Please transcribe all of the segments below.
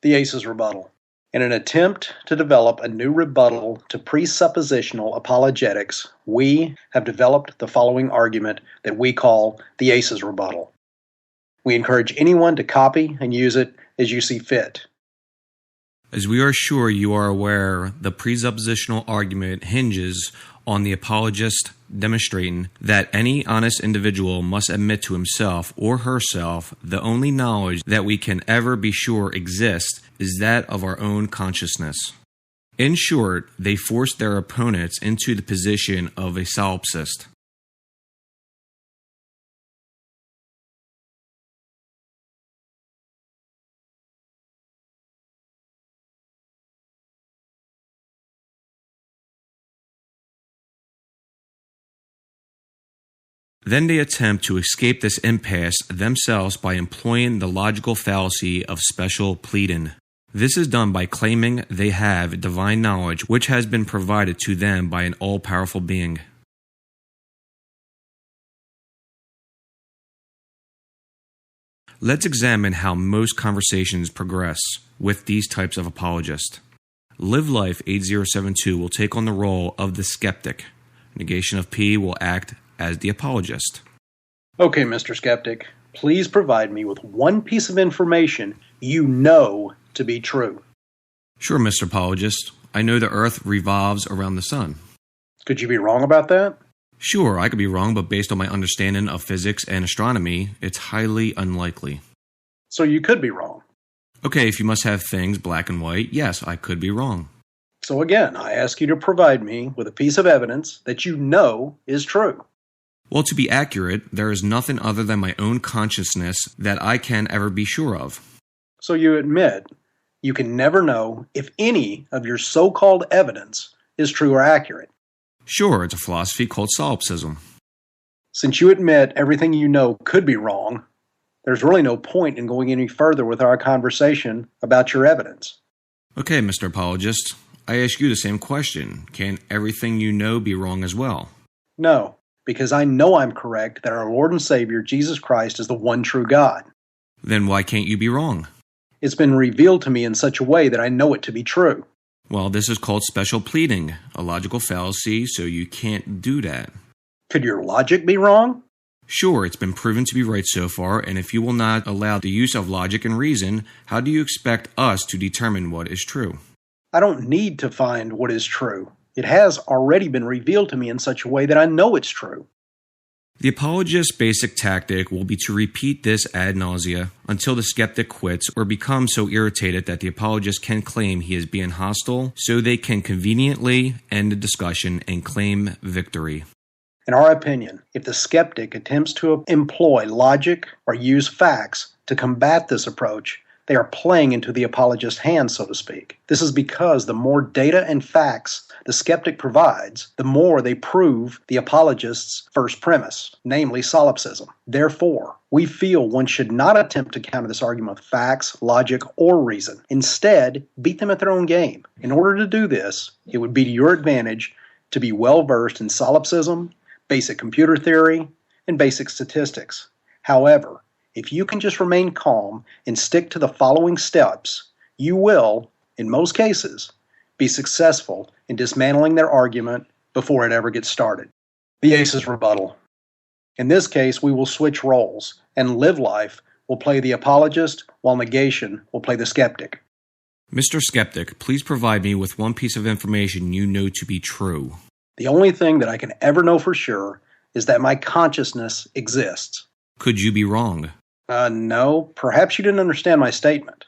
The Ace's Rebuttal. In an attempt to develop a new rebuttal to presuppositional apologetics, we have developed the following argument that we call the Ace's Rebuttal. We encourage anyone to copy and use it as you see fit. As we are sure you are aware, the presuppositional argument hinges on the apologist demonstrating that any honest individual must admit to himself or herself the only knowledge that we can ever be sure exists is that of our own consciousness. In short, they force their opponents into the position of a solipsist. Then they attempt to escape this impasse themselves by employing the logical fallacy of special pleading. This is done by claiming they have divine knowledge which has been provided to them by an all-powerful being. Let's examine how most conversations progress with these types of apologists. Live Life 8072 will take on the role of the skeptic. Negation of P will act as the apologist. Okay, Mr. Skeptic, please provide me with one piece of information you know to be true. Sure, Mr. Apologist. I know the Earth revolves around the Sun. Could you be wrong about that? Sure, I could be wrong, but based on my understanding of physics and astronomy, it's highly unlikely. So you could be wrong. Okay, if you must have things black and white, yes, I could be wrong. So again, I ask you to provide me with a piece of evidence that you know is true. Well, to be accurate, there is nothing other than my own consciousness that I can ever be sure of. So you admit you can never know if any of your so-called evidence is true or accurate. Sure, it's a philosophy called solipsism. Since you admit everything you know could be wrong, there's really no point in going any further with our conversation about your evidence. Okay, Mr. Apologist, I ask you the same question. Can everything you know be wrong as well? No, because I know I'm correct that our Lord and Savior, Jesus Christ, is the one true God. Then why can't you be wrong? It's been revealed to me in such a way that I know it to be true. Well, this is called special pleading, a logical fallacy, so you can't do that. Could your logic be wrong? Sure, it's been proven to be right so far, and if you will not allow the use of logic and reason, how do you expect us to determine what is true? I don't need to find what is true. It has already been revealed to me in such a way that I know it's true. The apologist's basic tactic will be to repeat this ad nausea until the skeptic quits or becomes so irritated that the apologist can claim he is being hostile so they can conveniently end the discussion and claim victory. In our opinion, if the skeptic attempts to employ logic or use facts to combat this approach, they are playing into the apologist's hands, so to speak. This is because the more data and facts the skeptic provides, the more they prove the apologist's first premise, namely solipsism. Therefore, we feel one should not attempt to counter this argument with facts, logic, or reason. Instead, beat them at their own game. In order to do this, it would be to your advantage to be well-versed in solipsism, basic computer theory, and basic statistics. However, if you can just remain calm and stick to the following steps, you will, in most cases, be successful in dismantling their argument before it ever gets started. The Ace's Rebuttal. In this case, we will switch roles, and Live Life will play the apologist, while Negation will play the skeptic. Mr. Skeptic, please provide me with one piece of information you know to be true. The only thing that I can ever know for sure is that my consciousness exists. Could you be wrong? No, perhaps you didn't understand my statement.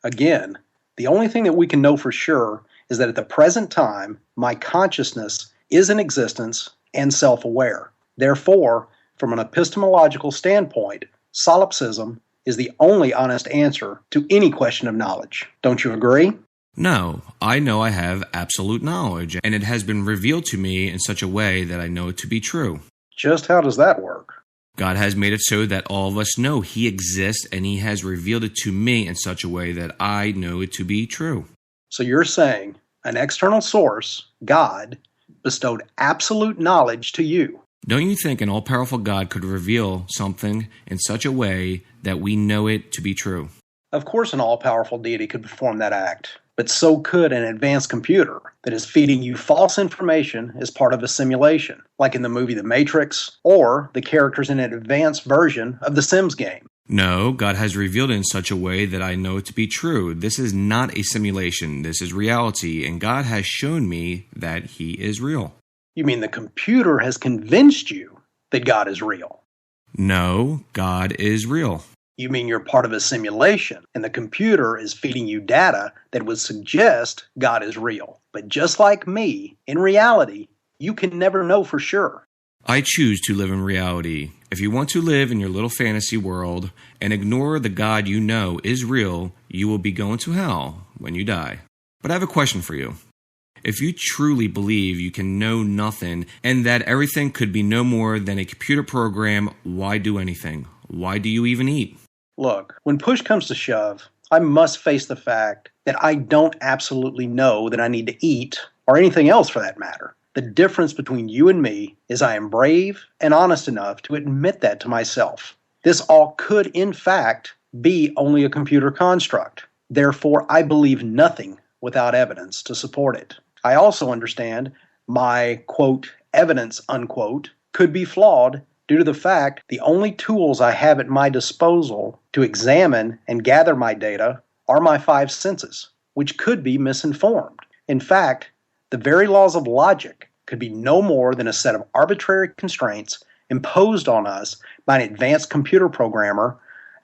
Again, the only thing that we can know for sure is that at the present time, my consciousness is in existence and self-aware. Therefore, from an epistemological standpoint, solipsism is the only honest answer to any question of knowledge. Don't you agree? No, I know I have absolute knowledge, and it has been revealed to me in such a way that I know it to be true. Just how does that work? God has made it so that all of us know He exists, and He has revealed it to me in such a way that I know it to be true. So you're saying an external source, God, bestowed absolute knowledge to you. Don't you think an all-powerful God could reveal something in such a way that we know it to be true? Of course, an all-powerful deity could perform that act, but so could an advanced computer that is feeding you false information as part of a simulation, like in the movie The Matrix, or the characters in an advanced version of the Sims game. No, God has revealed it in such a way that I know it to be true. This is not a simulation. This is reality, and God has shown me that He is real. You mean the computer has convinced you that God is real? No, God is real. You mean you're part of a simulation, and the computer is feeding you data that would suggest God is real. But just like me, in reality, you can never know for sure. I choose to live in reality. If you want to live in your little fantasy world and ignore the God you know is real, you will be going to hell when you die. But I have a question for you. If you truly believe you can know nothing and that everything could be no more than a computer program, why do anything? Why do you even eat? Look, when push comes to shove, I must face the fact that I don't absolutely know that I need to eat, or anything else for that matter. The difference between you and me is I am brave and honest enough to admit that to myself. This all could, in fact, be only a computer construct. Therefore, I believe nothing without evidence to support it. I also understand my, quote, evidence, unquote, could be flawed due to the fact the only tools I have at my disposal to examine and gather my data are my five senses, which could be misinformed. In fact, the very laws of logic could be no more than a set of arbitrary constraints imposed on us by an advanced computer programmer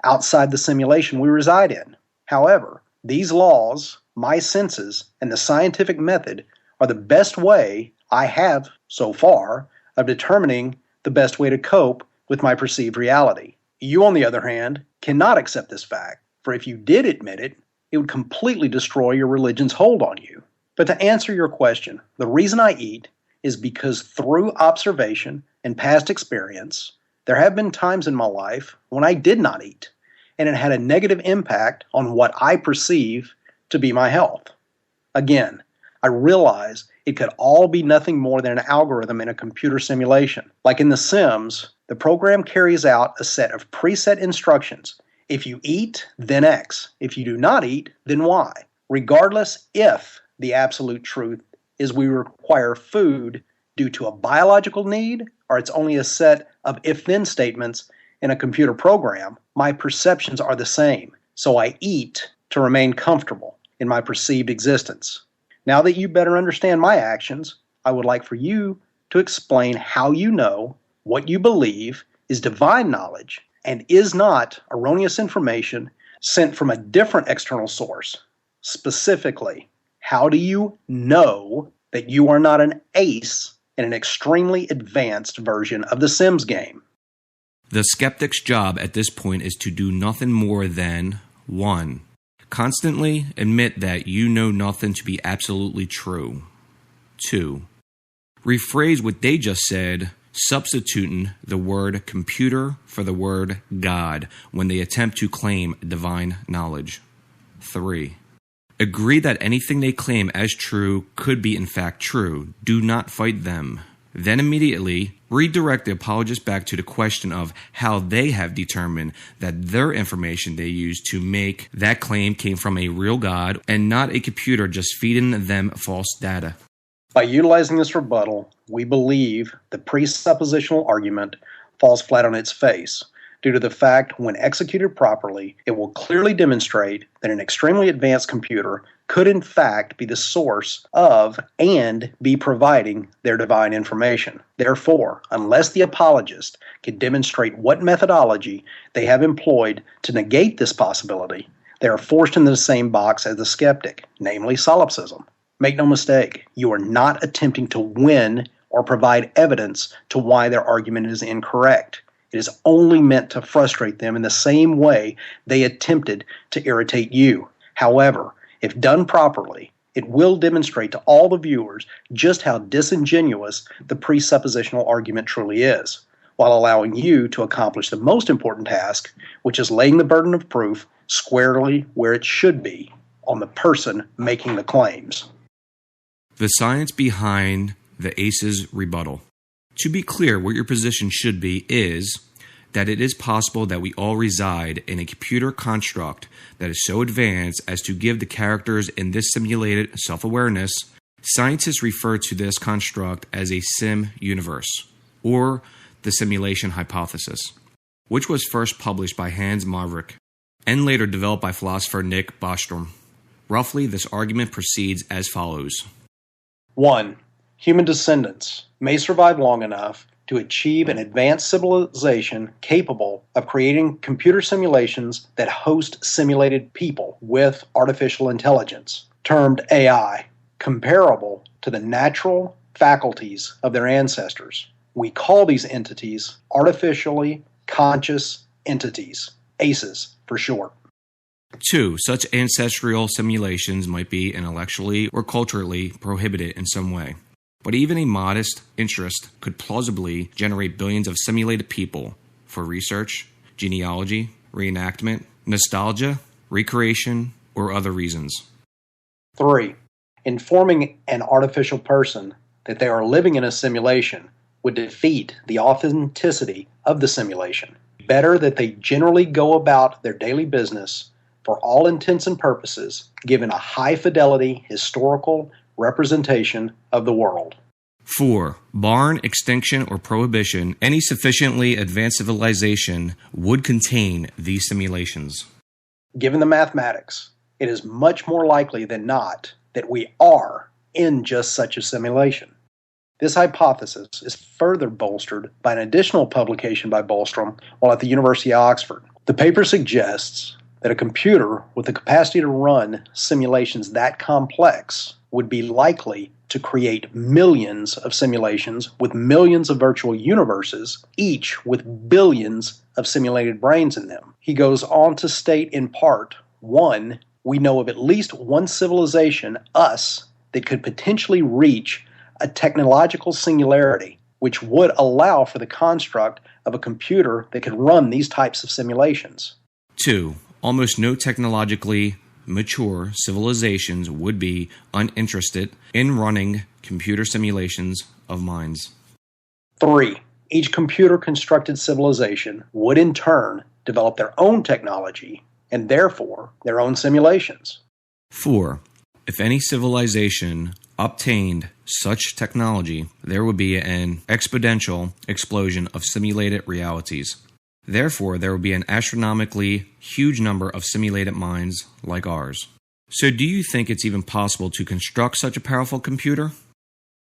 outside the simulation we reside in. However, these laws, my senses, and the scientific method are the best way I have, so far, of determining the best way to cope with my perceived reality. You, on the other hand, cannot accept this fact, for if you did admit it, it would completely destroy your religion's hold on you. But to answer your question, the reason I eat is because through observation and past experience, there have been times in my life when I did not eat, and it had a negative impact on what I perceive to be my health. Again, I realize it could all be nothing more than an algorithm in a computer simulation. Like in The Sims, the program carries out a set of preset instructions. If you eat, then X. If you do not eat, then Y. Regardless if the absolute truth is we require food due to a biological need or it's only a set of if-then statements in a computer program, my perceptions are the same. So I eat to remain comfortable in my perceived existence. Now that you better understand my actions, I would like for you to explain how you know what you believe is divine knowledge and is not erroneous information sent from a different external source. Specifically, how do you know that you are not an ace in an extremely advanced version of the Sims game? The skeptic's job at this point is to do nothing more than 1. Constantly admit that you know nothing to be absolutely true. 2. Rephrase what they just said, substituting the word computer for the word God when they attempt to claim divine knowledge. 3. Agree that anything they claim as true could be in fact true. Do not fight them. Then immediately redirect the apologist back to the question of how they have determined that their information they used to make that claim came from a real God and not a computer just feeding them false data. By utilizing this rebuttal, we believe the presuppositional argument falls flat on its face due to the fact when executed properly, it will clearly demonstrate that an extremely advanced computer could in fact be the source of and be providing their divine information. Therefore, unless the apologist can demonstrate what methodology they have employed to negate this possibility, they are forced into the same box as the skeptic, namely solipsism. Make no mistake, you are not attempting to win or provide evidence to why their argument is incorrect. It is only meant to frustrate them in the same way they attempted to irritate you. However, if done properly, it will demonstrate to all the viewers just how disingenuous the presuppositional argument truly is, while allowing you to accomplish the most important task, which is laying the burden of proof squarely where it should be, on the person making the claims. The science behind the ACE's rebuttal. To be clear, what your position should be is that it is possible that we all reside in a computer construct that is so advanced as to give the characters in this simulated self-awareness. Scientists refer to this construct as a sim universe, or the simulation hypothesis, which was first published by Hans Maverick and later developed by philosopher Nick Bostrom. Roughly, this argument proceeds as follows. 1. Human descendants may survive long enough to achieve an advanced civilization capable of creating computer simulations that host simulated people with artificial intelligence, termed AI, comparable to the natural faculties of their ancestors. We call these entities artificially conscious entities, ACEs for short. 2. Such ancestral simulations might be intellectually or culturally prohibited in some way. But even a modest interest could plausibly generate billions of simulated people for research, genealogy, reenactment, nostalgia, recreation, or other reasons. 3. Informing an artificial person that they are living in a simulation would defeat the authenticity of the simulation. Better that they generally go about their daily business for all intents and purposes, given a high-fidelity historical representation of the world. 4. Barring extinction or prohibition, any sufficiently advanced civilization would contain these simulations. Given the mathematics, it is much more likely than not that we are in just such a simulation. This hypothesis is further bolstered by an additional publication by Bostrom while at the University of Oxford. The paper suggests that a computer with the capacity to run simulations that complex would be likely to create millions of simulations with millions of virtual universes, each with billions of simulated brains in them. He goes on to state in part, 1, we know of at least one civilization, us, that could potentially reach a technological singularity, which would allow for the construct of a computer that could run these types of simulations. 2. Almost no technologically mature civilizations would be uninterested in running computer simulations of minds. 3. Each computer-constructed civilization would in turn develop their own technology and therefore their own simulations. 4. If any civilization obtained such technology, there would be an exponential explosion of simulated realities. Therefore, there would be an astronomically huge number of simulated minds like ours. So do you think it's even possible to construct such a powerful computer?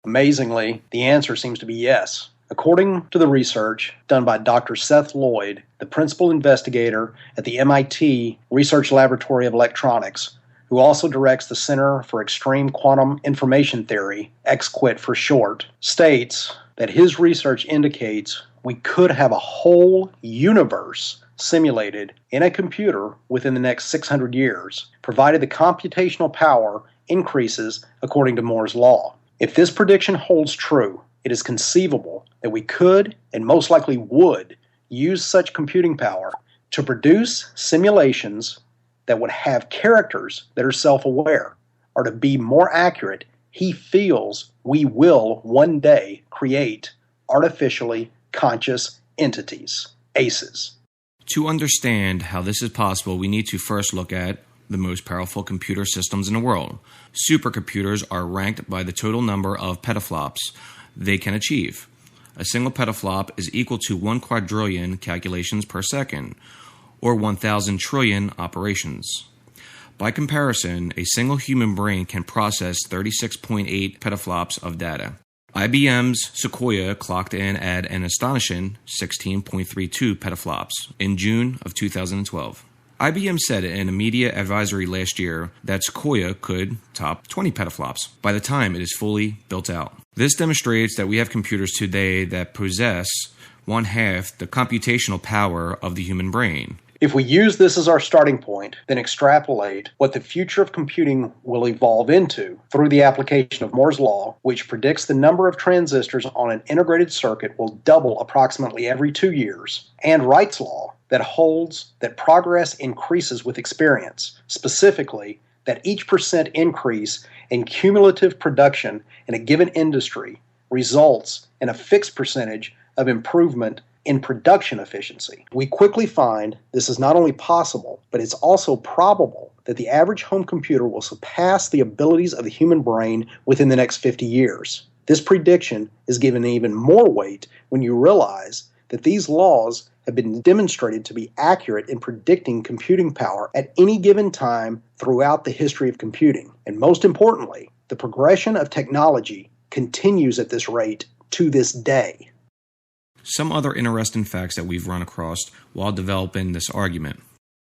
Amazingly, the answer seems to be yes. According to the research done by Dr. Seth Lloyd, the principal investigator at the MIT Research Laboratory of Electronics, who also directs the Center for Extreme Quantum Information Theory, XQUIT for short, states that his research indicates we could have a whole universe simulated in a computer within the next 600 years, provided the computational power increases according to Moore's law. If this prediction holds true, it is conceivable that we could, and most likely would, use such computing power to produce simulations that would have characters that are self-aware, or to be more accurate, he feels we will one day create artificially conscious entities, ACEs. To understand how this is possible, we need to first look at the most powerful computer systems in the world. Supercomputers are ranked by the total number of petaflops they can achieve. A single petaflop is equal to 1 quadrillion calculations per second, or 1,000 trillion operations. By comparison, a single human brain can process 36.8 petaflops of data. IBM's Sequoia clocked in at an astonishing 16.32 petaflops in June of 2012. IBM said in a media advisory last year that Sequoia could top 20 petaflops by the time it is fully built out. This demonstrates that we have computers today that possess 1/2 the computational power of the human brain. If we use this as our starting point, then extrapolate what the future of computing will evolve into through the application of Moore's law, which predicts the number of transistors on an integrated circuit will double approximately every 2 years, and Wright's law that holds that progress increases with experience, specifically that each percent increase in cumulative production in a given industry results in a fixed percentage of improvement in production efficiency. We quickly find this is not only possible, but it's also probable that the average home computer will surpass the abilities of the human brain within the next 50 years. This prediction is given even more weight when you realize that these laws have been demonstrated to be accurate in predicting computing power at any given time throughout the history of computing. And most importantly, the progression of technology continues at this rate to this day. Some other interesting facts that we've run across while developing this argument.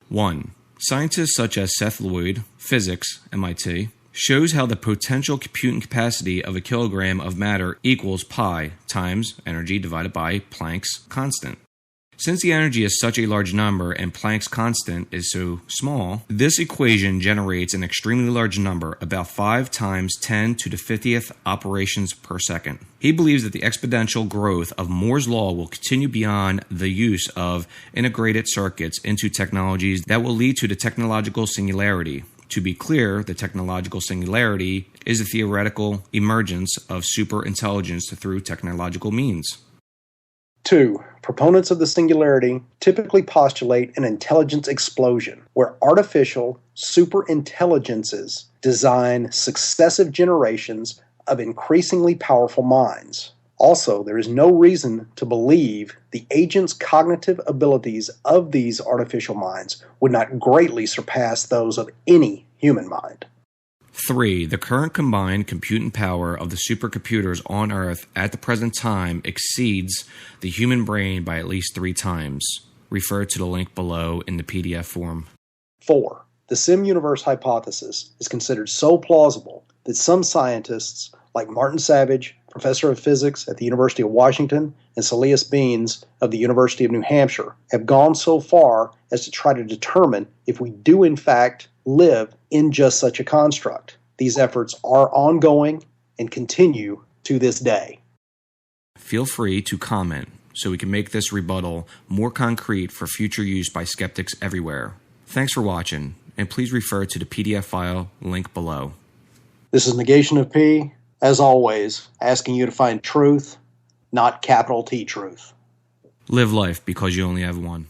1. Scientists such as Seth Lloyd, physics, MIT, shows how the potential computing capacity of a kilogram of matter equals pi times energy divided by Planck's constant. Since the energy is such a large number and Planck's constant is so small, this equation generates an extremely large number, about 5 times 10 to the 50th operations per second. He believes that the exponential growth of Moore's law will continue beyond the use of integrated circuits into technologies that will lead to the technological singularity. To be clear, the technological singularity is the theoretical emergence of superintelligence through technological means. 2. Proponents of the singularity typically postulate an intelligence explosion, where artificial superintelligences design successive generations of increasingly powerful minds. Also, there is no reason to believe the agent's cognitive abilities of these artificial minds would not greatly surpass those of any human mind. 3. The current combined computing power of the supercomputers on Earth at the present time exceeds the human brain by at least 3 times. Refer to the link below in the PDF form. 4. The sim-universe hypothesis is considered so plausible that some scientists, like Martin Savage, professor of physics at the University of Washington, and Celius Beans of the University of New Hampshire, have gone so far as to try to determine if we do in fact live in just such a construct. These efforts are ongoing and continue to this day. Feel free to comment so we can make this rebuttal more concrete for future use by skeptics everywhere. Thanks for watching, and please refer to the PDF file link below. This is Negation of P, as always, asking you to find truth, not capital T truth. Live life because you only have one.